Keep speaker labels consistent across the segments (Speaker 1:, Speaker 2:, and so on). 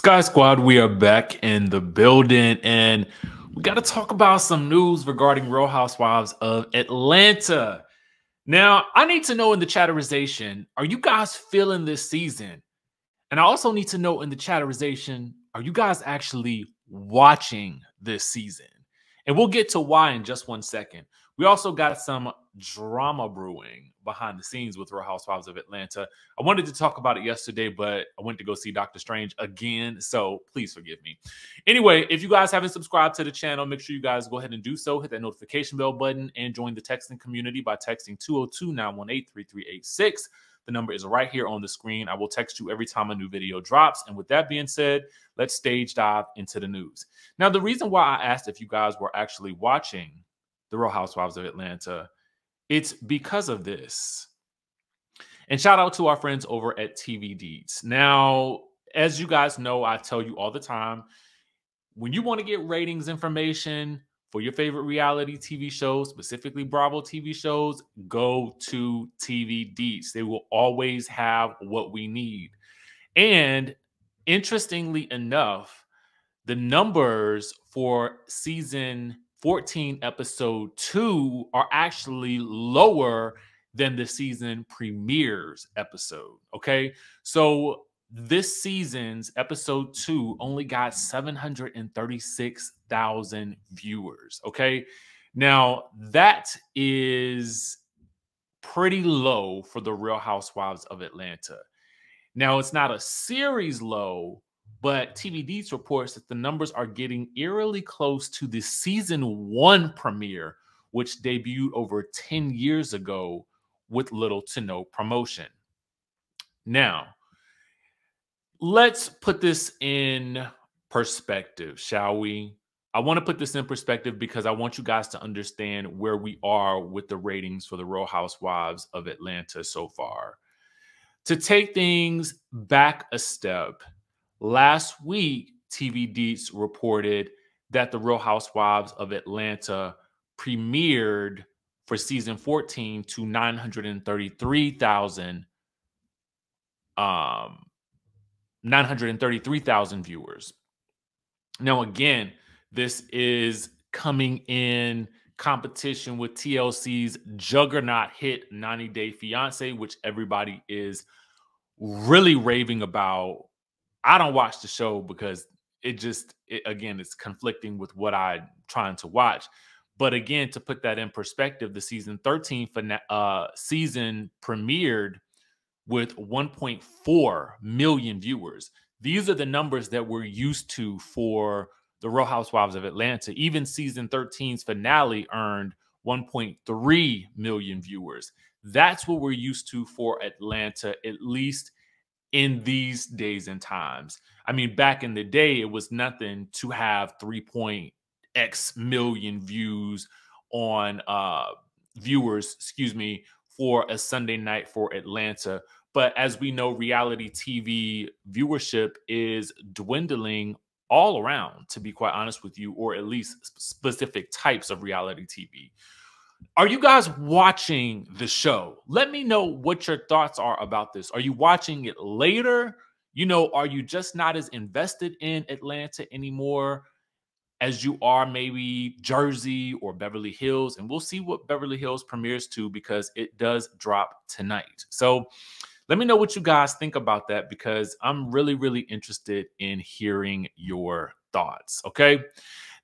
Speaker 1: Sky Squad, we are back in the building, and we got to talk about some news regarding Real Housewives of Atlanta. Now, I need to know in the chatterization, are you guys feeling this season? And I also need to know in the chatterization, are you guys actually watching this season? And we'll get to why in just 1 second. We also got some drama brewing behind the scenes with Real Housewives of Atlanta. I wanted to talk about it yesterday, but I went to go see Doctor Strange again, so please forgive me. Anyway, if you guys haven't subscribed to the channel, make sure you guys go ahead and do so. Hit that notification bell button and join the texting community by texting 202-918-3386. The number is right here on the screen. I will text you every time a new video drops. And with that being said, let's stage dive into the news. Now, the reason why I asked if you guys were actually watching The Real Housewives of Atlanta, it's because of this. And shout out to our friends over at TV Deeds. Now, as you guys know, I tell you all the time, when you want to get ratings information for your favorite reality TV shows, specifically Bravo TV shows, go to TV Deets. They will always have what we need. And interestingly enough, the numbers for season 14, episode 2 are actually lower than the season premieres episode. Okay. So this season's episode 2 only got 736,000 viewers. Okay. Now that is pretty low for the Real Housewives of Atlanta. Now it's not a series low, but TV Deets reports that the numbers are getting eerily close to the season 1 premiere, which debuted over 10 years ago with little to no promotion. Now, let's put this in perspective, shall we? I want to put this in perspective because I want you guys to understand where we are with the ratings for the Real Housewives of Atlanta so far. To take things back a step, last week, TV Deets reported that the Real Housewives of Atlanta premiered for season 14 to 933,000 viewers. Now, again, this is coming in competition with TLC's juggernaut hit 90 Day Fiance, which everybody is really raving about. I don't watch the show because again, it's conflicting with what I'm trying to watch. But again, to put that in perspective, the season 13 season premiered with 1.4 million viewers. These are the numbers that we're used to for the Real Housewives of Atlanta. Even season 13's finale earned 1.3 million viewers. That's what we're used to for Atlanta, at least in these days and times. I mean, back in the day, it was nothing to have 3.x million views on viewers, for a Sunday night for Atlanta. But as we know, reality TV viewership is dwindling all around, to be quite honest with you, or at least specific types of reality TV. Are you guys watching the show? Let me know what your thoughts are about this. Are you watching it later? Are you just not as invested in Atlanta anymore as you are maybe Jersey or Beverly Hills? And we'll see what Beverly Hills premieres to, because it does drop tonight. So let me know what you guys think about that, because I'm really, really interested in hearing your thoughts. Okay.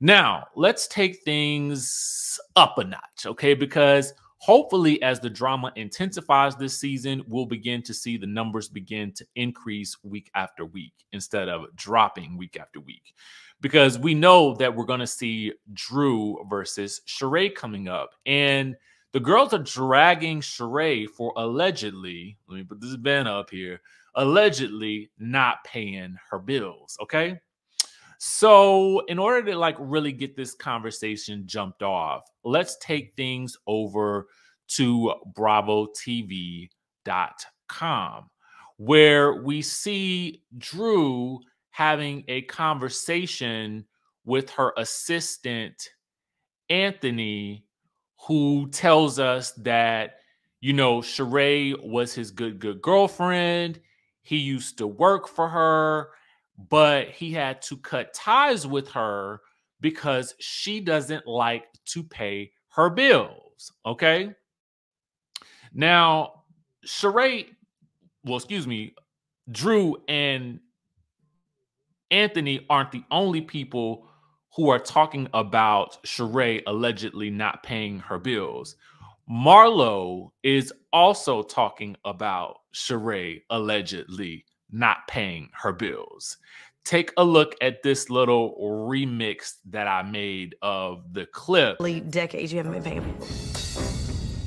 Speaker 1: Now, let's take things up a notch, okay? Because hopefully as the drama intensifies this season, we'll begin to see the numbers begin to increase week after week instead of dropping week after week. Because we know that we're going to see Drew versus Sheree coming up. And the girls are dragging Sheree for allegedly, let me put this ban up here, allegedly not paying her bills, okay? So in order to really get this conversation jumped off, let's take things over to BravoTV.com, where we see Drew having a conversation with her assistant, Anthony, who tells us that, Sheree was his good girlfriend. He used to work for her. but he had to cut ties with her because she doesn't like to pay her bills. Okay. Now, Sheree, well, excuse me, Drew and Anthony aren't the only people who are talking about Sheree allegedly not paying her bills. Marlo is also talking about Sheree allegedly not paying her bills. Take a look at this little remix that I made of the clip.
Speaker 2: Decades you haven't been paying people.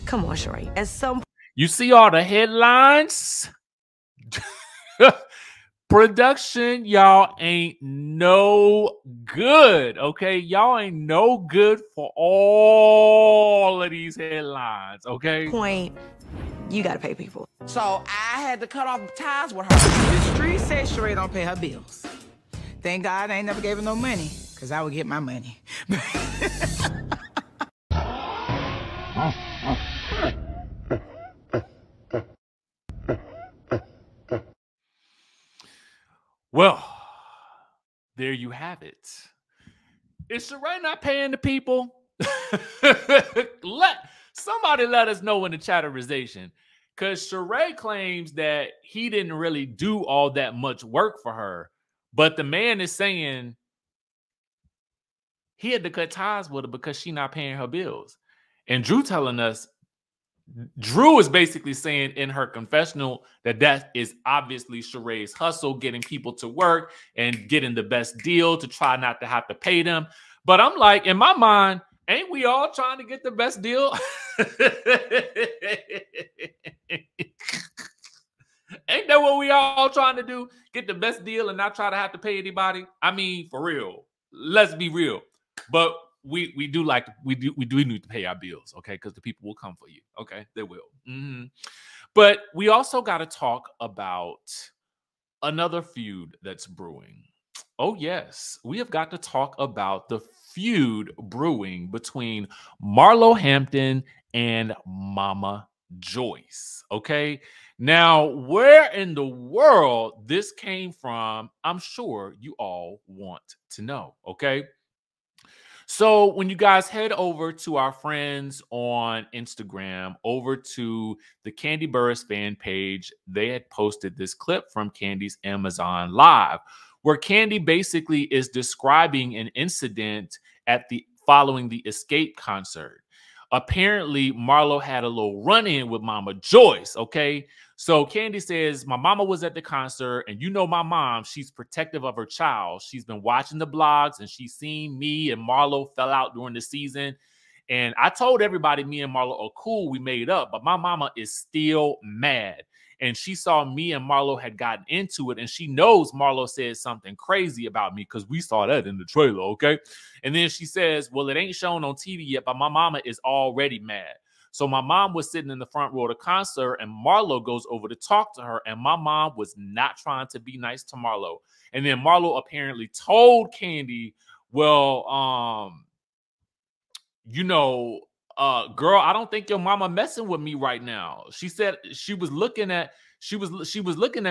Speaker 2: Come on, Sheree. At some
Speaker 1: You see all the headlines? Production, y'all ain't no good, okay? Y'all ain't no good for all of these headlines, okay?
Speaker 2: point, you got to pay people.
Speaker 3: So I had to cut off ties with her. The street says Sheree don't pay her bills. Thank God I ain't never gave her no money, because I would get my money.
Speaker 1: Well, there you have it. Is Sheree not paying the people? Somebody let us know in the chatterization. Because Sheree claims that he didn't really do all that much work for her. But the man is saying he had to cut ties with her because she's not paying her bills. And Drew telling us, Drew is basically saying in her confessional that is obviously Sheree's hustle, getting people to work and getting the best deal to try not to have to pay them. But I'm like, in my mind, ain't we all trying to get the best deal? Ain't that what we all trying to do? Get the best deal and not try to have to pay anybody? I mean, for real. Let's be real. But we do need to pay our bills, okay? Because the people will come for you, okay? They will. But we also got to talk about another feud that's brewing. Oh yes, we have got to talk about the feud brewing between Marlo Hampton and Mama Joyce, okay? Now, where in the world this came from, I'm sure you all want to know, okay? So when you guys head over to our friends on Instagram, over to the Kandi Burruss fan page, they had posted this clip from Kandi's Amazon Live, where Kandi basically is describing an incident following the Escape concert. Apparently, Marlo had a little run-in with Mama Joyce, okay? So Kandi says, my mama was at the concert, and you know my mom, she's protective of her child. She's been watching the blogs, and she's seen me and Marlo fell out during the season. And I told everybody me and Marlo are cool, we made up, but my mama is still mad. And she saw me and Marlo had gotten into it, and she knows Marlo said something crazy about me because we saw that in the trailer, okay? And then she says, well, it ain't shown on TV yet, but my mama is already mad. So my mom was sitting in the front row of the concert, and Marlo goes over to talk to her, and my mom was not trying to be nice to Marlo. And then Marlo apparently told Kandi, well, girl, I don't think your mama messing with me right now. She said she was looking at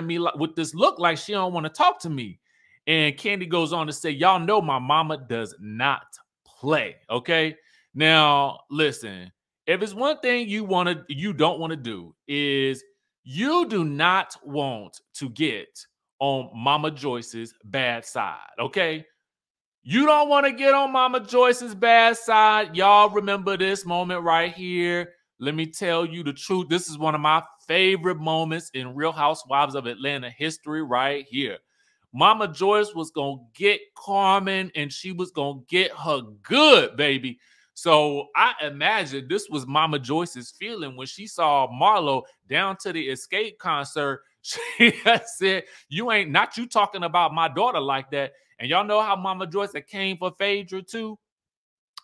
Speaker 1: me like, with this look like she don't want to talk to me. And Kandi goes on to say, y'all know my mama does not play. Okay. Now listen, if it's one thing you don't want to do is you do not want to get on Mama Joyce's bad side. Okay. You don't want to get on Mama Joyce's bad side. Y'all remember this moment right here. Let me tell you the truth. This is one of my favorite moments in Real Housewives of Atlanta history right here. Mama Joyce was going to get Carmen, and she was going to get her good, baby. So I imagine this was Mama Joyce's feeling when she saw Marlo down to the Escape concert. She said, you talking about my daughter like that. And y'all know how Mama Joyce that came for Phaedra too?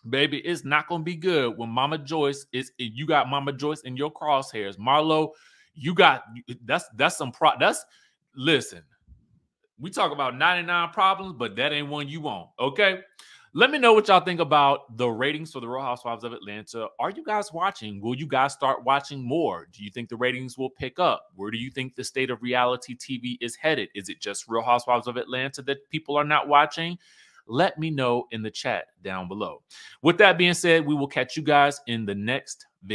Speaker 1: Baby, it's not going to be good when Mama Joyce you got Mama Joyce in your crosshairs. Marlo, listen, we talk about 99 problems, but that ain't one you want, okay? Let me know what y'all think about the ratings for the Real Housewives of Atlanta. Are you guys watching? Will you guys start watching more? Do you think the ratings will pick up? Where do you think the state of reality TV is headed? Is it just Real Housewives of Atlanta that people are not watching? Let me know in the chat down below. With that being said, we will catch you guys in the next video.